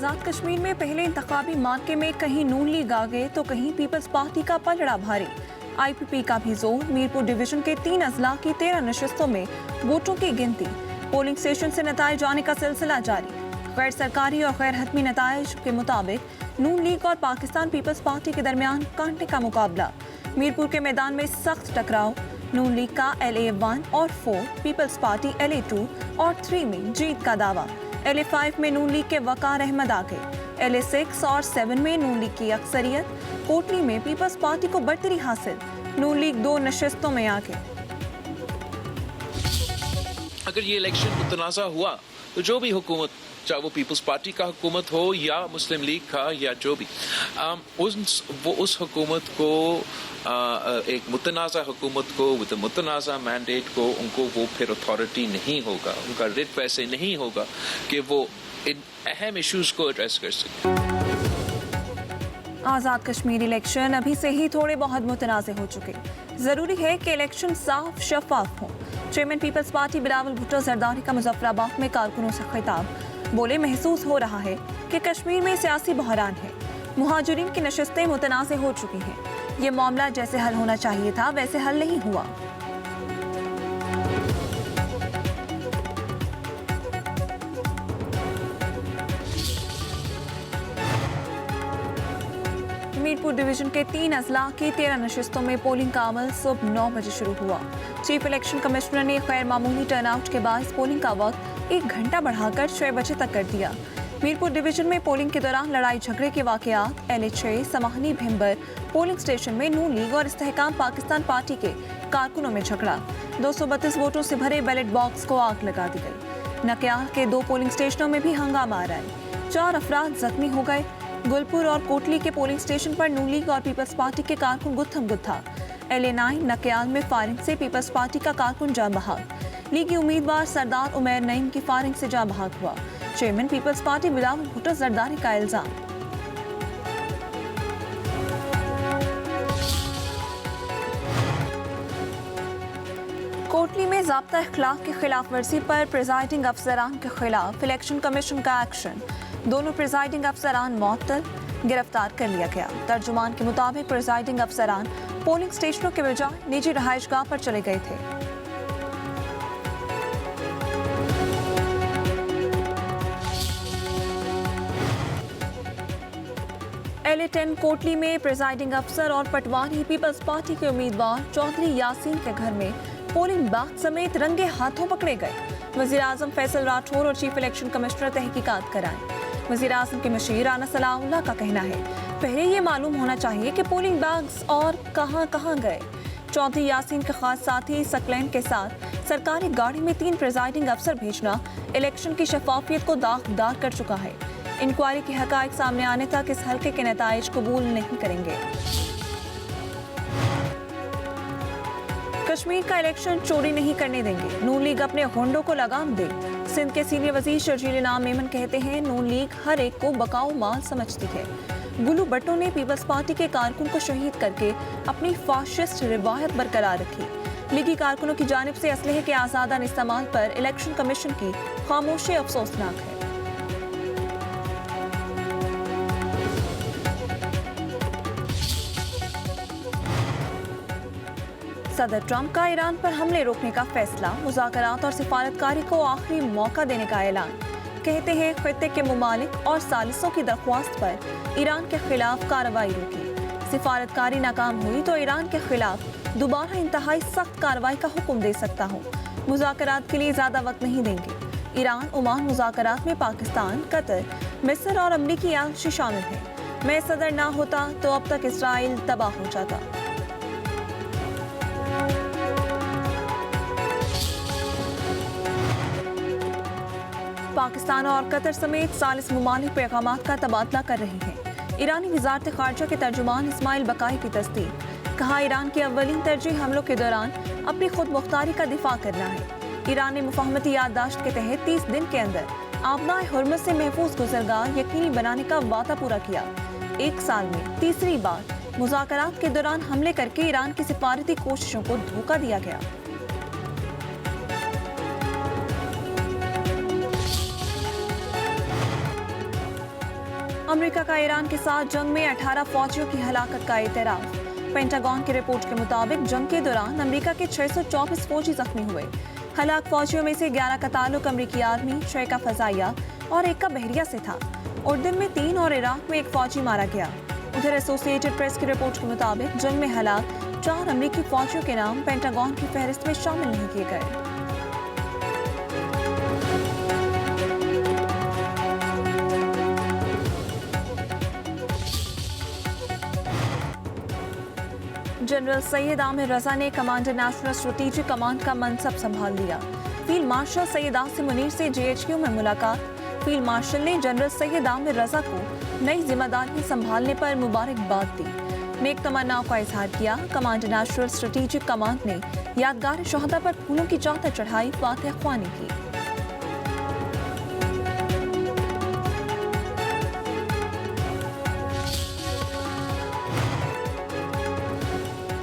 आज़ाद कश्मीर में पहले इंतखाबी मार्के में कहीं नून लीग आगे तो कहीं पीपल्स पार्टी का पलड़ा भारी। IPP का भी जोर। मीरपुर डिवीजन के 3 अजला की 13 नशिस्तों में वोटों की गिनती। पोलिंग स्टेशन से नताइज आने का सिलसिला जारी। गैर सरकारी और गैर हतमी नताइज के मुताबिक नून लीग और पाकिस्तान पीपल्स पार्टी के दरमियान कांटे का मुकाबला। मीरपुर के मैदान में सख्त टकराव। नून लीग का LA1 और 4, पीपल्स पार्टी LA2 और 3 में जीत का दावा। LA5 में नून लीग के वकार अहमद आगे। LA6 और 7 में नून लीग की अक्सरियत। कोटली में पीपल्स पार्टी को बढ़तरी हासिल। नून लीग 2 नशिस्तों में आगे। अगर ये इलेक्शन मुतनाज़ा हुआ तो जो भी हुकूमत, चाहे वो पीपल्स पार्टी का हुकूमत हो या मुस्लिम लीग का या जो भी, उस हुकूमत को एक मुतनाज़ा हुकूमत को विद मुतनाज़ा मैंडेट को उनको वो फिर अथॉरिटी नहीं होगा, उनका रिट वैसे नहीं होगा कि वो इन अहम इश्यूज को एड्रेस कर सके। आज़ाद कश्मीर इलेक्शन अभी से ही थोड़े बहुत मुतनाज़े हो चुके। ज़रूरी है कि इलेक्शन साफ शफाफ हो। चेयरमैन पीपल्स पार्टी बिलावल भुट्टो जरदारी का मुजफ्फराबाद में कारकुनों से खिताब। बोले, महसूस हो रहा है कि कश्मीर में सियासी बहरान है। मुहाजिरीन की नशिस्तें मुतनाज़े हो चुकी हैं। ये मामला जैसे हल होना चाहिए था वैसे हल नहीं हुआ। मीरपुर डिवीजन के 3 अजला की 13 नशिस्तों में पोलिंग का अमल सुबह 9 बजे शुरू हुआ। चीफ इलेक्शन कमिश्नर ने गैर मामूली टर्नआउट के बाद पोलिंग का वक्त 1 घंटा बढ़ाकर 6 बजे तक कर दिया। मीरपुर डिवीजन में पोलिंग के दौरान लड़ाई झगड़े के वाकयात। LA6 समाहनी भिम्बर पोलिंग स्टेशन में नून लीग और इस्तेहकाम पाकिस्तान पार्टी के कारकुनों में झगड़ा। 232 वोटों से भरे बैलेट बॉक्स को आग लगा दी गई। नक्याल के 2 पोलिंग स्टेशनों में भी हंगामा आ रहा है। 4 अफराद जख्मी हो गए। गुलपुर और कोटली के पोलिंग स्टेशन पर नून लीग और पीपल्स पार्टी के कारकुन गुत्थम गुत्था। LA9 नक्याल में फायरिंग से पीपल्स पार्टी का कारकुन जान बहाक। लीगी उम्मीदवार सरदार उमैर नईम की फायरिंग से जान बहाक हुआ। चेयरमैन पीपल्स पार्टी बिलावल भुट्टो जरदारी का इल्जाम। कोटली में ज़ाब्ता इख्लाक की खिलाफ वर्जी पर प्रिजाइडिंग अफसरान के खिलाफ इलेक्शन कमीशन का एक्शन। दोनों प्रिजाइडिंग अफसरान मुअत्तल, गिरफ्तार कर लिया गया। तर्जुमान के मुताबिक प्रिजाइडिंग अफसरान पोलिंग स्टेशनों के बजाय निजी रहायशगाह पर चले गए थे। LA10 कोटली में प्रिजाइडिंग अफसर और पटवारी पीपल्स पार्टी के उम्मीदवार चौधरी यासीन के घर में पोलिंग बाग समेत रंगे हाथों पकड़े गए। वजीर आजम फैसल राठौर और चीफ इलेक्शन कमिश्नर तहकीकात कराएं। वजीर आजम के मशीर राना सलाउल्लाह का कहना है, पहले ये मालूम होना चाहिए कि पोलिंग बाग्स और कहां कहां गए। चौधरी यासीन के खास साथी सकलैन के साथ सरकारी गाड़ी में 3 प्रिजाइडिंग अफसर भेजना इलेक्शन की शफाफियत को दागदार कर चुका है। इंक्वायरी के हकायक सामने आने तक इस हल्के के नताइज कबूल नहीं करेंगे। कश्मीर का इलेक्शन चोरी नहीं करने देंगे। नून लीग अपने होंडों को लगाम दे। सिंध के सीनियर वजीर शर्जील इनाम मेमन कहते हैं, नून लीग हर एक को बकाऊ माल समझती है। गुलू भट्टो ने पीपल्स पार्टी के कारकुन को शहीद करके अपनी फाशिस्ट रिवायत बरकरार रखी। लीगी कारकुनों की जानिब से असलहे के आज़ादाना इस्तेमाल पर इलेक्शन कमीशन की खामोशी अफसोसनाक है। सदर ट्रंप का ईरान पर हमले रोकने का फैसला। मुज़ाकरात और सिफारतकारी को आखिरी मौका देने का ऐलान। कहते हैं, खित्ते के मुमालिक और सालिसों की दरख्वास्त पर ईरान के खिलाफ कार्रवाई रोकी। सिफारतकारी नाकाम हुई तो ईरान के खिलाफ दोबारा इंतहाई सख्त कार्रवाई का हुक्म दे सकता हूँ। मुज़ाकरात के लिए ज़्यादा वक्त नहीं देंगे। ईरान ओमान मुज़ाकरात में पाकिस्तान, कतर, मिस्र और अमरीकी याशी शामिल हैं। मैं सदर ना होता तो अब तक इसराइल तबाह हो जाता। पाकिस्तान और कतर समेत 40 मुमालिक पैगामात का तबादला कर रहे हैं। ईरानी वजारत खारजा के तर्जुमान इस्माइल बकाई की तस्दीक। कहा, ईरान की अव्वलीन तरजीह हमलों के दौरान अपनी खुद मुख्तारी का दिफा करना है। ईरान ने मुफाहमती याददाश्त के तहत 30 दिन के अंदर आबनाए हुर्मुज़ से महफूज गुज़रगाह यकीनी बनाने का वादा पूरा किया। 1 साल में तीसरी बार मुज़ाकरात के दौरान हमले करके ईरान की सिफारती कोशिशों को धोखा दिया गया। अमेरिका का ईरान के साथ जंग में 18 फौजियों की हलाकत का एतराफ। पेंटागन की रिपोर्ट के मुताबिक जंग के दौरान अमेरिका के 624 फौजी जख्मी हुए। हलाक फौजियों में से 11 का ताल्लुक अमेरिकी आर्मी, 6 का फजाइया और 1 का बहरिया से था। उर्दन में 3 और इराक में 1 फौजी मारा गया। उधर एसोसिएटेड प्रेस की रिपोर्ट के मुताबिक जंग में हलाक 4 अमेरिकी फौजियों के नाम पेंटागन की फहरिस्त में शामिल नहीं किए गए। जनरल सैयद आमिर रजा ने कमांडर नेशनल स्ट्रेटेजिक कमांड का मनसब संभाल लिया। फील्ड मार्शल सैयद आसिम मुनीर से जेएचक्यू में मुलाकात। फील्ड मार्शल ने जनरल सैयद आमिर रजा को नई जिम्मेदारियां संभालने पर मुबारकबाद दी। नेक तमन्नाओं का इजहार किया। कमांडर नेशनल स्ट्रेटेजिक कमांड ने यादगार शहादा पर फूलों की चादर चढ़ाई, फातिहा ख्वानी की।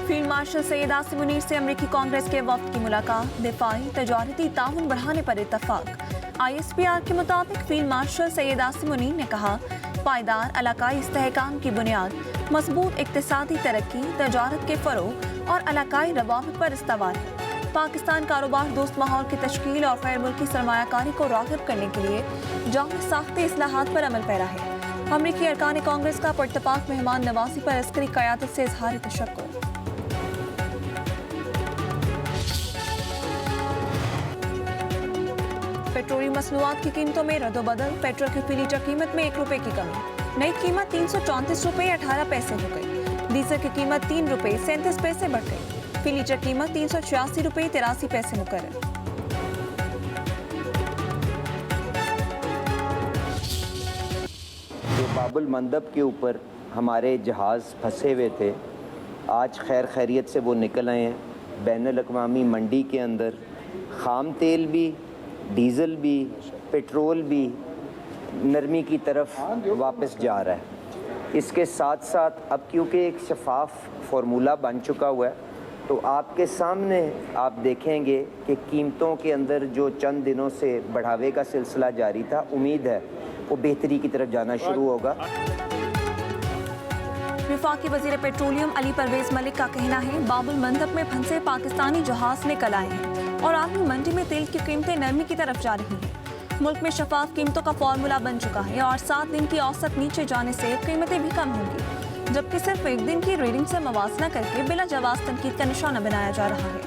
फील्ड मार्शल सैयद आसिम मुनीर से अमेरिकी कांग्रेस के वफ्द की मुलाकात। दिफाई तजारती ताउन बढ़ाने पर इत्तफाक। ISPR के मुताबिक फील्ड मार्शल सैयद आसिम मुनीर ने कहा, पायदार इलाकाई इस्तेहकाम की बुनियाद मजबूत इक्तिसादी तरक्की, तजारत के फरोग और इलाकाई रवाबित पर इस्तवार है। पाकिस्तान कारोबार दोस्त माहौल की तश्कील और गैर मुल्की सरमायाकारी को राग़िब करने के लिए जाम साख्ते इस्लाहात पर अमल पैरा है। अमरीकी अरकान कांग्रेस का पुरतपाक मेहमान नवाजी पर अस्करी क़यादत से इजहार तशक्कुर। पेट्रोलियम मसनूआत की कीमतों में रद्दोबदल। पेट्रोल की फी लीटर कीमत में 1 रुपए की कमी। नई कीमत 334 रुपए 18 पैसे हो गई। डीजल की कीमत 3 रुपए 37 पैसे बढ़ गई। फी लीटर कीमत 386 रुपए 83 पैसे मुकर्रर। जो बाबुल मंदब के ऊपर हमारे जहाज़ फंसे हुए थे, आज खैर खैरियत से वो निकल आए हैं। बैनुल अक़वामी मंडी के अंदर ख़ाम तेल भी, डीज़ल भी, पेट्रोल भी नरमी की तरफ वापस जा रहा है। इसके साथ साथ अब क्योंकि एक शफाफ फार्मूला बन चुका हुआ है, तो आपके सामने आप देखेंगे कि कीमतों के अंदर जो चंद दिनों से बढ़ावे का सिलसिला जारी था, उम्मीद है वो बेहतरी की तरफ जाना शुरू होगा। वफाकी वज़ीर पेट्रोलियम अली परवेज मलिक का कहना है, बाबुल मंदब में फंसे पाकिस्तानी जहाज निकल आए हैं और आलमी मंडी में तेल की कीमतें नरमी की तरफ जा रही हैं। मुल्क में शफाफ कीमतों का फार्मूला बन चुका है और 7 दिन की औसत नीचे जाने से कीमतें भी कम होंगी, जबकि सिर्फ 1 दिन की रीडिंग से मवाजना करके बिला जवाब तनकीद का निशाना बनाया जा रहा है।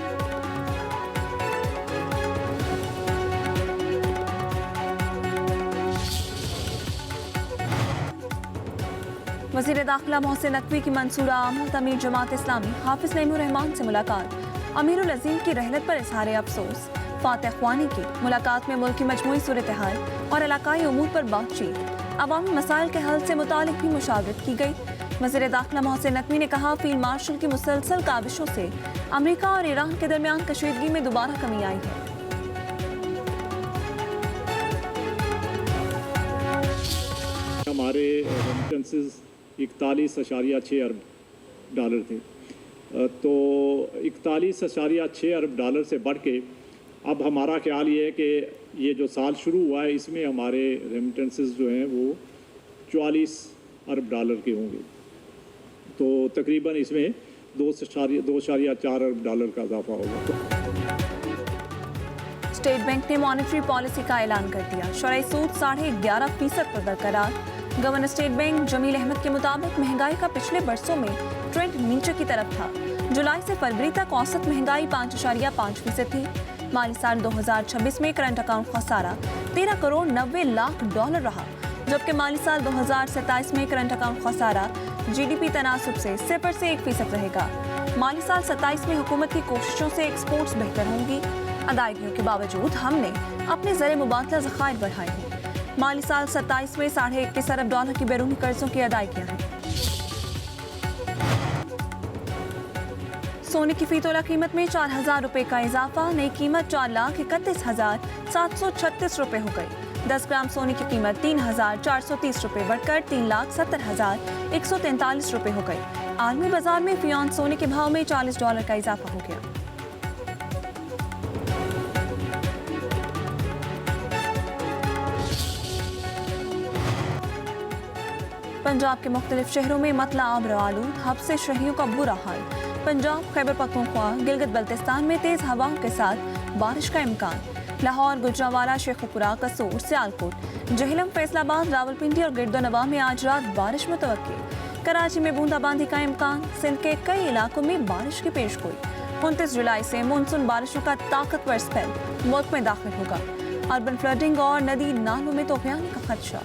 वज़ीर दाखिला मोहसिन नकवी की मंसूरा आमद। अमीर जमात इस्लामी हाफिज नईमुर रहमान से मुलाकात। अमीरुल अज़ीम की रहलत पर इजहार अफसोस। फातिहा ख्वानी की मुलाकात में मुल्क की मजमूई सूरत हाल और इलाकाई उमूर पर बातचीत। अवामी मसाइल के हल से मुतालिक भी मुशावरत की गई। वज़ीर दाखिला मोहसिन नकवी ने कहा, फील्ड मार्शल की मुसलसल काविशों से अमेरिका और ईरान के दरमियान कशीदगी में दोबारा कमी आई है। हमारे रेमिटेंसेस 41.6 अरब डॉलर थे, तो 41.6 अरब डॉलर से बढ़ के अब हमारा ख्याल ये है कि ये जो साल शुरू हुआ है इसमें हमारे रेमिटेंसेस जो हैं वो 44 अरब डॉलर के होंगे, तो तकरीबन इसमें 2.4 अरब डॉलर का इजाफा होगा। स्टेट बैंक ने मॉनेटरी पॉलिसी का ऐलान कर दिया। शरई सूद 11.5% पर बरकरार। Governor state bank Jameel Ahmed के मुताबिक महंगाई का पिछले बरसों में ट्रेंड नीचे की तरफ था। जुलाई से फरवरी तक औसत महंगाई 5.5% थी। माली साल 2026 में करंट अकाउंट खसारा 13 करोड़ 90 लाख डॉलर रहा, जबकि माली साल 2027 में करंट अकाउंट खसारा GDP तनासुब से 0% रहेगा। माली साल 27 में हुकूमत की कोशिशों से एक्सपोर्ट्स बेहतर होंगी। अदायगियों के बावजूद हमने अपने ज़र मुबादला ज़खायर बढ़ाए हैं। माली साल 27 में 21.5 अरब डॉलर की बैरूनी कर्जों की अदायगियां हैं। सोने की फी तोला कीमत में 4,000 रुपए का इजाफा। नई कीमत 4,31,736 रुपए हो गई। 10 ग्राम सोने की कीमत 3,430 रुपए बढ़कर 3,70,143 रुपए हो गई। आलमी बाजार में फी औंस सोने के भाव में $40 का इजाफा हो गया। पंजाब के मुख्तलिफ शहरों में मतला आब आलूद हफ्से शहरियों का बुरा हाल। पंजाब, खैबर पख्तूनख्वा, गिलगित बल्तिस्तान में तेज हवाओं के साथ बारिश का इम्कान। लाहौर, गुजरांवाला, शेखुपुरा, कसोर, सियालकोट, जहलम, फैसलाबाद, रावलपिंडी और गिरदोनवा में आज रात बारिश मुतवक्किल। कराची में बूंदाबांदी का इम्कान। सिंध के कई इलाकों में बारिश की पेशगोई। 29 जुलाई से मानसून बारिशों का ताकतवर स्पेल मुल्क में दाखिल होगा। अर्बन फ्लडिंग और नदी नालों में तूफान का खदशा।